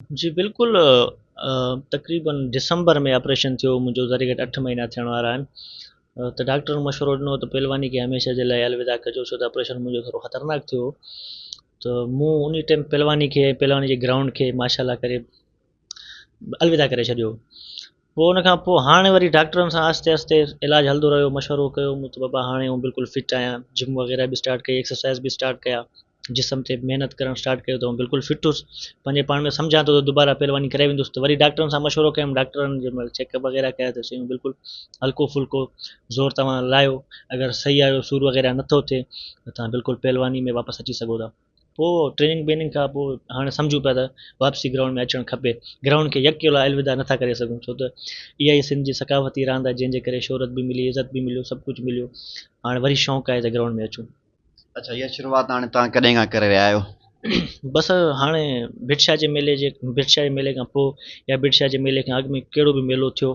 जी बिल्कुल तक़रीबन दिसंबर में ऑपरेशन थियो मुंहिंजो ज़रिए 8 महीना थियण वारा आहिनि। त डॉक्टर मशवरो ॾिनो त पहलवानी खे हमेशह जे लाइ अलविदा कजो छो त ऑपरेशन मुंहिंजो थोरो ख़तरनाक थियो हो। त मूं उन टाइम पहलवानी जे ग्राउंड खे माशाअल्लाह करे अलविदा करे छॾियो। पोइ उन खां पोइ हाणे वरी डॉक्टरनि सां आस्ते आस्ते इलाजु हलंदो रहियो, मशवरो कयो मूं त बाबा हाणे आउं बिल्कुलु फिट आहियां, जिम वग़ैरह बि स्टार्ट कई, एक्सरसाइज़ बि स्टार्ट कया, जिस्म ते महिनत करणु स्टार्ट कयो त बिल्कुलु फिट हुउसि। पंहिंजे पाण में सम्झां थो त दुबारा पहलवानी करे वेंदुसि त वरी डॉक्टरनि सां मशवरो कयुमि, डॉक्टरनि जंहिं महिल चेकअप वग़ैरह कया त चयूं बिल्कुलु हल्को फुल्को ज़ोर तव्हां लायो, अगरि सही आहियो, सूर वग़ैरह नथो थिए त तव्हां बिल्कुलु पहलवानी में वापसि अची सघो था। पोइ ट्रेनिंग व्रेनिंग खां पोइ हाणे सम्झूं पिया त वापसी ग्राउंड में अचणु खपे, ग्राउंड खे यकेला अलविदा नथा करे सघूं छो त इहा ई सिंध जी सकाफ़ती रांदि आहे जंहिंजे करे शोहरत बि मिली, इज़त बि मिलियो, सभु कुझु मिलियो। हाणे वरी शौक़ु आहे त ग्राउंड में अचूं। अच्छा, इहा शुरूआत हाणे तव्हां कॾहिं खां करे रहिया आहियो? बसि हाणे भिटशा जे मेले खां पोइ या भिटशा जे मेले खां अॻु में कहिड़ो बि मेलो थियो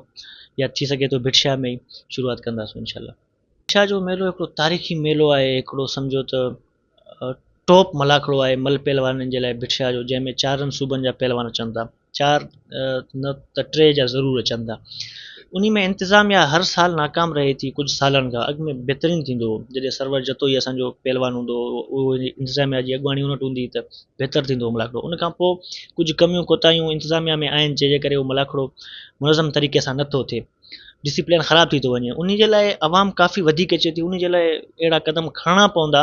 या थी सघे थो भिटशा में ई शुरूआत कंदासीं इनशाला। भिटशा जो मेलो हिकिड़ो तारीख़ी मेलो आहे, हिकिड़ो सम्झो त टॉप मलाखड़ो आहे मल पहलवाननि जे लाइ भिटशा जो, जंहिंमें 4 सूबनि जा पहलवान अचनि था, 4 न त 3 जा ज़रूरु अचनि था। उन में इंतिज़ामिया हर साल नाकाम रहे थी, कुझु सालनि खां अॻु में बहितरीनु थींदो हो, जॾहिं सरवर जतोई असांजो पहलवान हूंदो हो, उहो इंतिज़ामिया जी अॻुवाणी उन वटि हूंदी त बहितरु थींदो हो मलाखड़ो। उन खां पोइ कुझु कमियूं कोताहियूं इंतिज़ामिया में आहिनि जंहिंजे करे उहो मलाखड़ो मुनज़म तरीक़े सां नथो थिए, डिसिप्लिन ख़राबु थी थो वञे। उन जे लाइ आवाम काफ़ी वधीक अचे थी, उन जे लाइ अहिड़ा क़दम खणणा पवंदा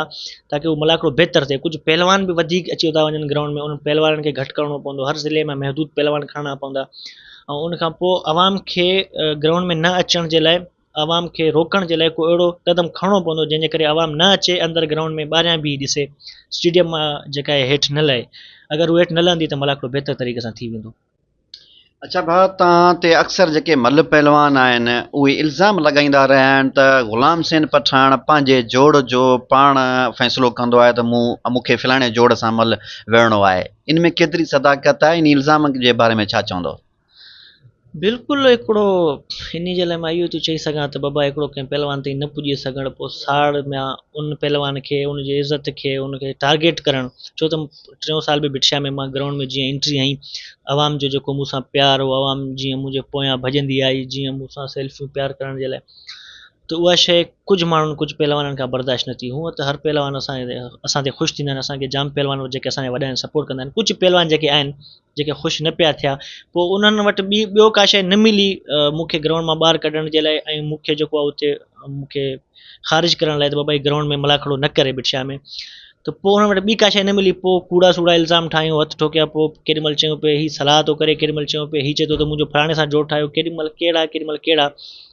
ताकी उहो मलाखड़ो बहितरु थिए। कुझु पहलवान बि वधीक अची था वञनि ग्राउंड में, उन पहलवाननि खे घटि करिणो पवंदो, हर ज़िले में महदूद पहलवान खणणा पवंदा। ऐं उन खां पोइ आवाम खे ग्राउंड में न अचण जे लाइ, आवाम खे रोकण जे लाइ को अहिड़ो क़दम खणणो पवंदो जंहिंजे करे आवाम न अचे अंदरि ग्राउंड में, ॿाहिरियां बि ॾिसे, स्टेडियम मां जेका आहे हेठि न लहे। अगरि उहे हेठि न लहंदी त मलाखड़ो बहितरु तरीक़े सां थी वेंदो। अच्छा भाउ, तव्हां ते अक्सर जेके मल्ल पहलवान आहिनि उहे इल्ज़ाम लॻाईंदा रहिया आहिनि त ग़ुलाम हुसैन पठान पंहिंजे जोड़ जो पाण फ़ैसिलो कंदो आहे त मूंखे फलाणे जोड़ सां मल विहणो आहे। इन में केतिरी सदाकत आहे? इन इल्ज़ाम जे बारे में छा चवंदो? बिल्कुलु हिकिड़ो इन जे लाइ मां इहो थो चई सघां त बाबा हिकिड़ो कंहिं पहलवान ताईं न पुॼी सघणु, पोइ साड़ में उन पहलवान खे, उनजी इज़त खे, उनखे टारगेट करणु, छो त 3 साल बि भिटशा में मां ग्राउंड में जीअं एंट्री हई, आवाम जो जेको मूंसां प्यार हो, आवाम जीअं मुंहिंजे पोयां भॼंदी आई, जीअं मूंसां सेल्फियूं प्यार करण जे लाइ, त उहा शइ कुझु माण्हुनि, कुझु पहलवाननि खां बर्दाश्त न थी। हूअं त हर पहलवान असां ते ख़ुशि थींदा आहिनि, असांखे जाम पहलवान जेके असांजा वॾा आहिनि सपोर्ट कंदा आहिनि। कुझु पहलवान जेके आहिनि जेके ख़ुशि न पिया थिया, पोइ उन्हनि वटि ॿियो का शइ न मिली मूंखे ग्राउंड मां ॿाहिरि कढण जे लाइ, ऐं मूंखे जेको आहे उते मूंखे ख़ारिज करण लाइ, त बाबा हीउ ग्राउंड में मलाखड़ो न करे भिटशा में। त पोइ हुन वटि ॿी का शइ न मिली, पोइ कूड़ा सूड़ा इल्ज़ाम ठाहियूं, हथु ठोकिया, पोइ केॾीमहिल चयूं पिए हीउ सलाह थो करे, केॾीमहिल चयूं पिए हीउ चए थो त मुंहिंजो फलाणे सां जोड़ ठाहियो, केॾीमहिल कहिड़ा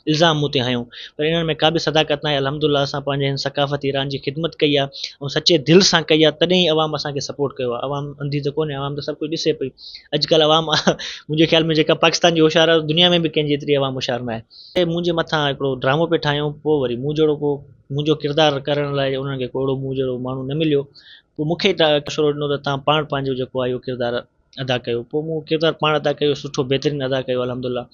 इल्ज़ाम मूं ते हयूं। पर इन्हनि में का बि सदाकत न आहे। अल्हम्दुलिल्लाह असां पंहिंजे हिन सकाफ़ती रांदि जी ख़िदमत कई आहे ऐं सचे दिलि सां कई आहे, तॾहिं ई आवाम असांखे सपोर्ट कयो आहे। आवाम अंधी त कोन्हे, आवाम त सभु कुझु ॾिसे पई। अॼुकल्ह आवाम मुंहिंजे ख़्याल में जेका पाकिस्तान जी होशियारु आहे, दुनिया में बि कंहिंजी एतिरी आवाम होशियारु न आहे। ऐं मुंहिंजे मथां हिकिड़ो ड्रामो पिए ठाहियूं, पोइ वरी मूं जहिड़ो को मुंहिंजो किरदारु करण लाइ उन्हनि खे को अहिड़ो मूं जहिड़ो माण्हू न मिलियो। पोइ मूंखे मशवरो ॾिनो त तव्हां पाण पंहिंजो जेको आहे इहो किरदारु अदा कयो। पोइ मूं किरदारु पाण अदा कयो, सुठो बहितरीनु अदा कयो अल्हम्दुलिल्लाह।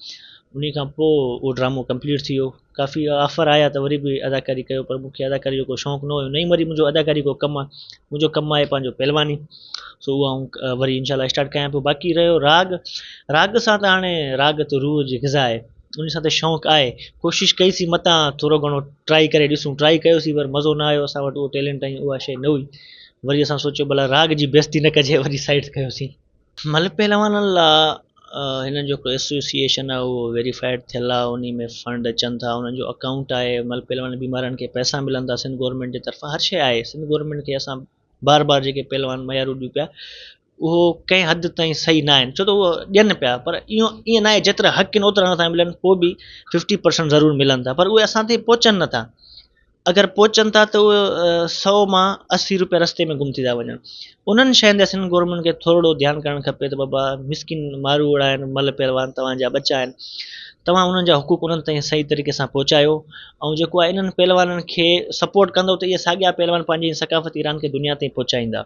उन खां पोइ उहो ड्रामो कंप्लीट थी वियो। काफ़ी ऑफर आया त वरी बि अदाकारी कयो, पर मूंखे अदाकारी जो को शौक़ु न हुयो, न ई वरी मुंहिंजो अदाकारी को कमु आहे। मुंहिंजो कमु आहे पंहिंजो पहलवानी, सो उहा आउं वरी इनशाला स्टार्ट कयां पियो। बाक़ी रहियो राग सां त हाणे राग त रूह जी ग़िज़ा आहे, उन सां त शौक़ु आहे। कोशिशि कईसीं मतां थोरो घणो ट्राई करे ॾिसूं, ट्राई कयोसीं पर मज़ो न आयो, असां वटि उहो टैलेंट ऐं उहा शइ न हुई। वरी असां सोचियो भला राग जी बेइज़ती न कजे, वरी साइड कयोसीं। मल पहलवाननि लाइ हिननि जो हिकिड़ो एसोसिएशन आहे, उहो वेरीफाइड थियल आहे, उन में फंड अचनि था, उन्हनि जो अकाउंट आहे, मल पहलवान बीमारनि खे पैसा मिलनि था सिंध गवर्नमेंट जे तरफ़ां, हर शइ आहे। सिंध गवर्नमेंट खे असां बार बार जेके पहलवान मयारूं ॾियूं पिया, उहो कंहिं हद ताईं सही न आहिनि, छो त उहो ॾियनि पिया, पर ईअं न आहे जेतिरा हक़ आहिनि ओतिरा नथा मिलनि। पोइ बि 50% ज़रूरु मिलनि था, पर उहे असां ताईं पहुचनि नथा। अगरि पहुचनि था त उहे 100 मां 80 रुपया रस्ते में गुम थी था वञनि। उन्हनि शयुनि ते सिंध गवर्नमेंट खे थोरो ध्यानु करणु खपे त बाबा मिसकिन मारूड़ आहिनि, मल पहलवान तव्हांजा बचा आहिनि, तव्हां उन्हनि जा हुक़ूक़ उन्हनि ताईं सही तरीक़े सां पहुचायो। ऐं जेको आहे इन्हनि पहलवाननि खे सपोर्ट कंदो त इहे साॻिया पहलवान पंहिंजी सकाफ़ती रांदि खे दुनिया ताईं पहुचाईंदा।